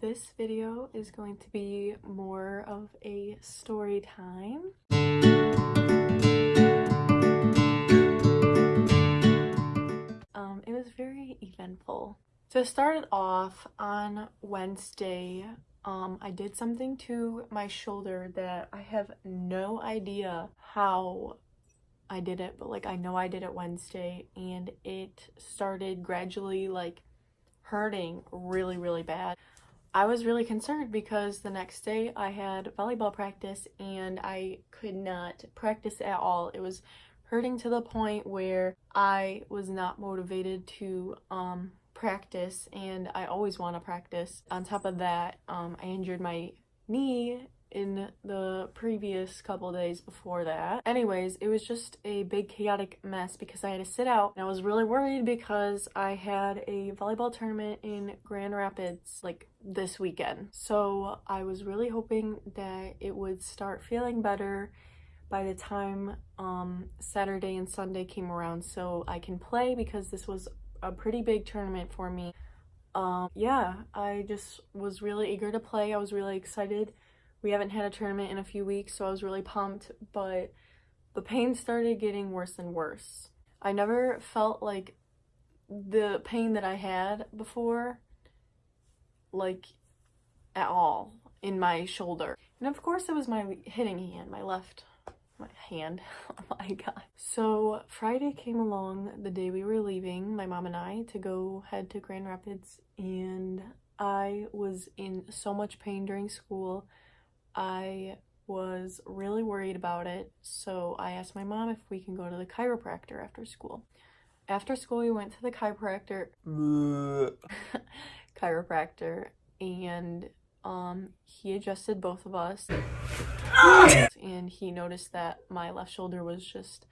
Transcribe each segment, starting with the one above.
this video is going to be more of a story time. It was very eventful. To start it off, on Wednesday, I did something to my shoulder that I have no idea how I did it, but like I know I did it Wednesday, and it started gradually like hurting really bad. I was really concerned because the next day I had volleyball practice and I could not practice at all. It was hurting to the point where I was not motivated to practice, and I always want to practice. On top of that, I injured my knee in the previous couple days before that. Anyways, it was just a big chaotic mess because I had to sit out, and I was really worried because I had a volleyball tournament in Grand Rapids like this weekend. So I was really hoping that it would start feeling better by the time Saturday and Sunday came around so I can play, because this was a pretty big tournament for me. Yeah, I just was really eager to play. I was really excited. We haven't had a tournament in a few weeks, so I was really pumped, but the pain started getting worse and worse. I never felt like the pain that I had before, like, at all in my shoulder. And of course it was my hitting hand, my hand. Oh my god. So Friday came along, the day we were leaving, my mom and I, to go head to Grand Rapids, and I was in so much pain during school. I was really worried about it, so I asked my mom if we can go to the chiropractor after school. After school, we went to the chiropractor, and he adjusted both of us, and he noticed that my left shoulder was just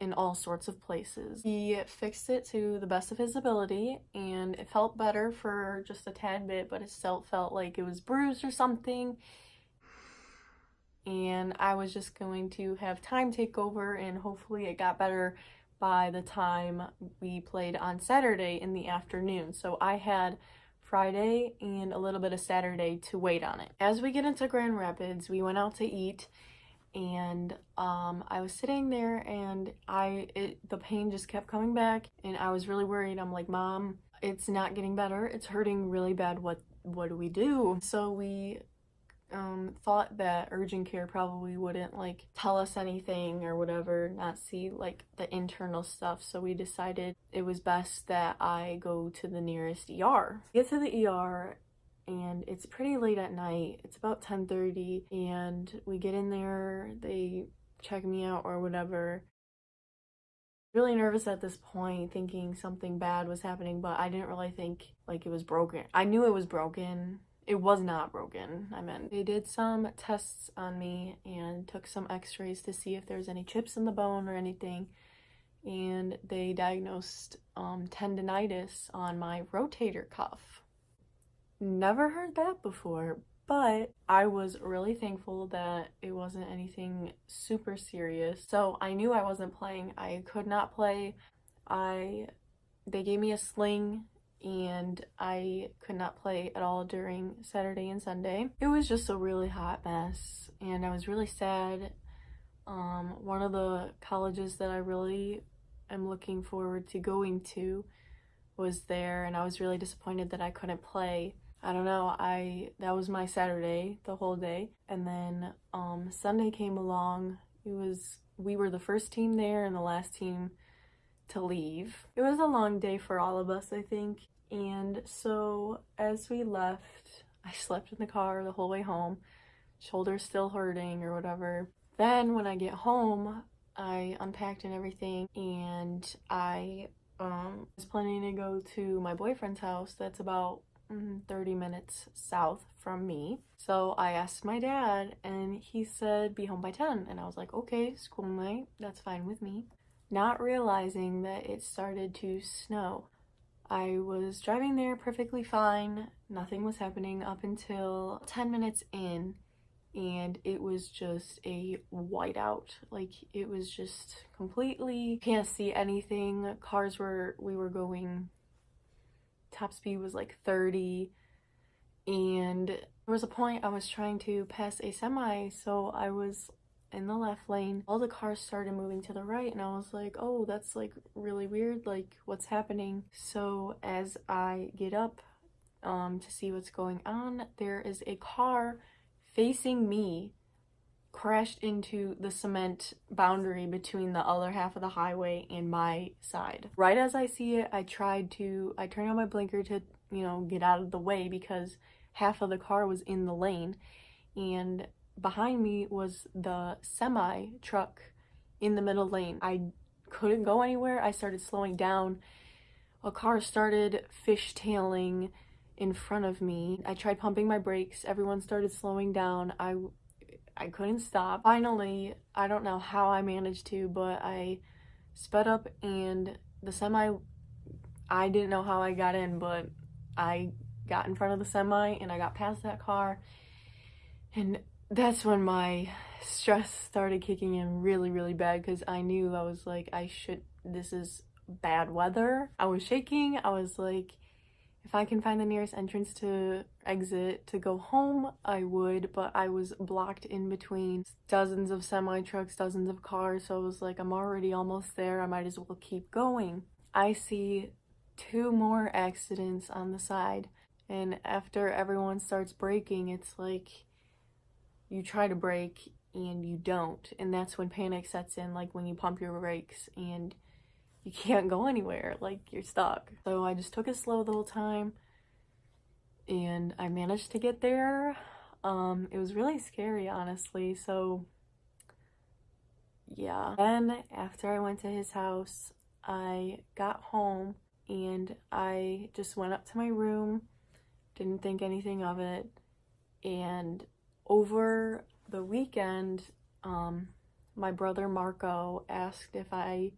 in all sorts of places. He fixed it to the best of his ability, and it felt better for just a tad bit, but it still felt like it was bruised or something. And I was just going to have time take over, and hopefully it got better by the time we played on Saturday in the afternoon. So I had Friday and a little bit of Saturday to wait on it. As we get into Grand Rapids, we went out to eat, and I was sitting there, and the pain just kept coming back, and I was really worried. I'm like, Mom, it's not getting better. It's hurting really bad. What do we do? So we thought that urgent care probably wouldn't like tell us anything or whatever, not see like the internal stuff, so we decided it was best that I go to the nearest ER. Get to the ER, and it's pretty late at night. It's about 10:30, and we get in there, they check me out or whatever. Really nervous at this point, thinking something bad was happening, but I didn't really think like it was broken. I knew it was broken. It was not broken, I meant. They did some tests on me and took some x-rays to see if there's any chips in the bone or anything, and they diagnosed tendonitis on my rotator cuff. Never heard that before, but I was really thankful that it wasn't anything super serious. So I knew I wasn't playing. I could not play. They gave me a sling, and I could not play at all during Saturday and Sunday. It was just a really hot mess, and I was really sad. One of the colleges that I really am looking forward to going to was there, and I was really disappointed that I couldn't play. I don't know, that was my Saturday, the whole day. And then Sunday came along. We were the first team there and the last team to leave. It was a long day for all of us, I think. And so as we left, I slept in the car the whole way home, shoulder's still hurting or whatever. Then when I get home, I unpacked and everything, and I was planning to go to my boyfriend's house that's about 30 minutes south from me. So I asked my dad, and he said be home by 10, and I was like, okay, school night, that's fine with me. Not realizing that it started to snow. I was driving there perfectly fine, nothing was happening up until 10 minutes in, and it was just a whiteout. Like, it was just completely, can't see anything. We were going, top speed was like 30, and there was a point I was trying to pass a semi, so I was in the left lane. All the cars started moving to the right, and I was like, oh, that's like really weird, like what's happening? So as I get up to see what's going on, there is a car facing me crashed into the cement boundary between the other half of the highway and my side. Right as I see it, I turned on my blinker to, you know, get out of the way because half of the car was in the lane, and behind me was the semi truck in the middle lane. I couldn't go anywhere. I started slowing down. A car started fishtailing in front of me. I tried pumping my brakes. Everyone started slowing down. I couldn't stop. Finally, I don't know how I managed to, but I sped up, and the semi, I didn't know how I got in, but I got in front of the semi and I got past that car, and that's when my stress started kicking in really, really bad, because I knew, I was like, this is bad weather. I was shaking. I was like, if I can find the nearest entrance to exit to go home, I would, but I was blocked in between dozens of semi-trucks, dozens of cars, so I was like, I'm already almost there, I might as well keep going. I see 2 more accidents on the side, and after everyone starts braking, it's like, you try to brake and you don't, and that's when panic sets in, like when you pump your brakes and you can't go anywhere, like you're stuck. So I just took it slow the whole time, and I managed to get there. It was really scary, honestly. So yeah. Then after I went to his house, I got home and I just went up to my room, didn't think anything of it. And over the weekend, my brother Marco asked if I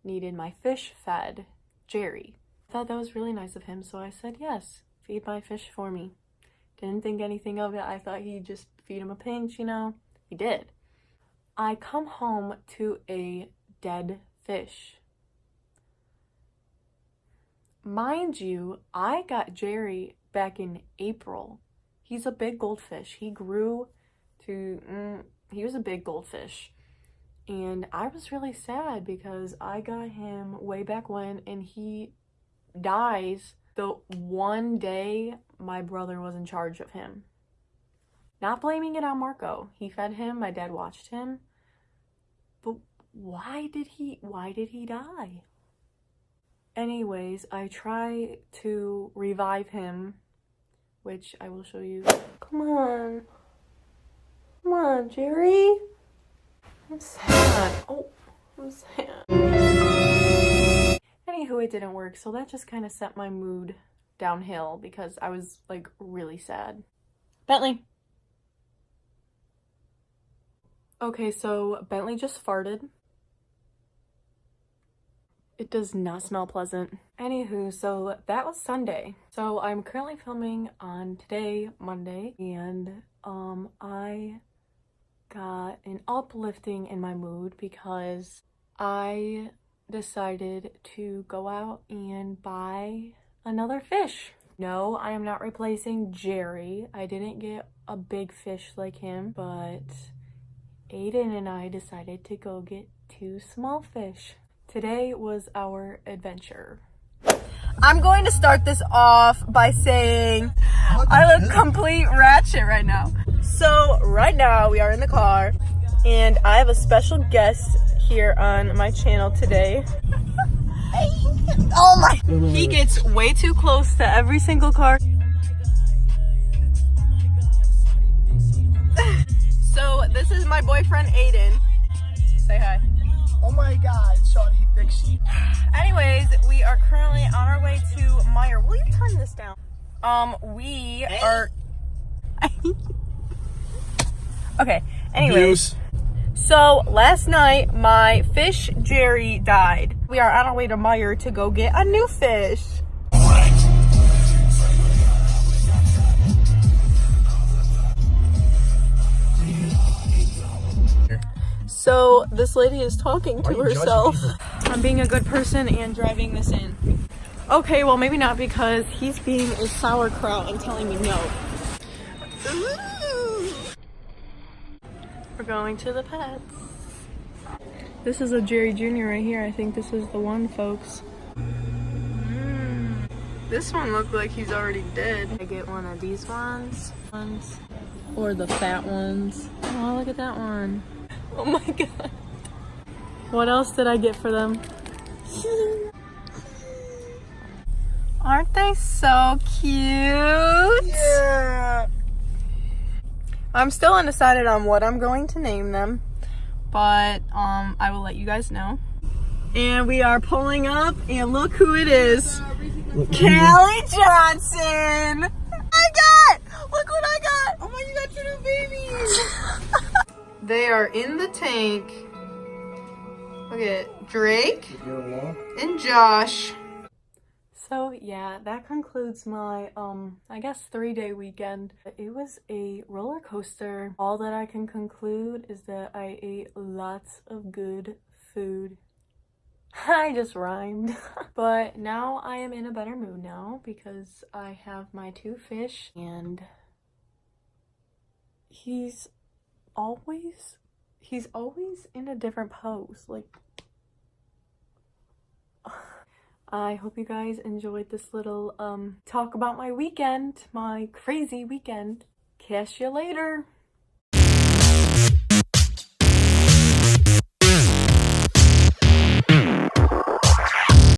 needed my fish fed, Jerry. I thought that was really nice of him, so I said yes, feed my fish for me. Didn't think anything of it. I thought he'd just feed him a pinch, you know. He did. I come home to a dead fish. Mind you, I got Jerry back in April. He's a big goldfish. He grew to, he was a big goldfish. And I was really sad because I got him way back when, and he dies the one day my brother was in charge of him. Not blaming it on Marco. He fed him, my dad watched him. But why did he die? Anyways, I try to revive him, which I will show you. Come on, Jerry. I'm sad. Oh, I'm sad. Anywho, it didn't work, so that just kind of set my mood downhill because I was like really sad. Bentley. Okay, so Bentley just farted. It does not smell pleasant. Anywho, so that was Sunday. So I'm currently filming on today, Monday, and I got an uplifting in my mood because I decided to go out and buy another fish. No, I am not replacing Jerry. I didn't get a big fish like him, but Aiden and I decided to go get 2 small fish. Today was our adventure. I'm going to start this off by saying I look complete ratchet right now. So right now we are in the car and I have a special guest here on my channel today. Oh my! He gets way too close to every single car. So this is my boyfriend Aiden. Say hi. Oh my god, Shawty Fixie. Anyways, we are currently on our way to Meijer. Will you turn this down? We are... Okay, anyways. So, last night, my fish, Jerry, died. We are on our way to Meijer to go get a new fish. So, this lady is talking to herself. I'm being a good person and driving this in. Okay, well maybe not because he's being a sauerkraut and telling me no. We're going to the pets. This is a Jerry Jr. right here. I think this is the one, folks. This one looked like he's already dead. I get one of these ones. Or the fat ones. Oh, look at that one. Oh my god. What else did I get for them? Aren't they so cute? Yeah. I'm still undecided on what I'm going to name them, but I will let you guys know. And we are pulling up, and look who it is. Callie Johnson! Look what I got! Oh my, you got 2 new babies! They are in the tank. Look at it. Drake and Josh. So yeah, that concludes my, I guess 3-day weekend. It was a roller coaster. All that I can conclude is that I ate lots of good food. I just rhymed. But now I am in a better mood now because I have my 2 fish and he's always in a different pose. Like, I hope you guys enjoyed this little talk about my weekend, my crazy weekend. Catch you later.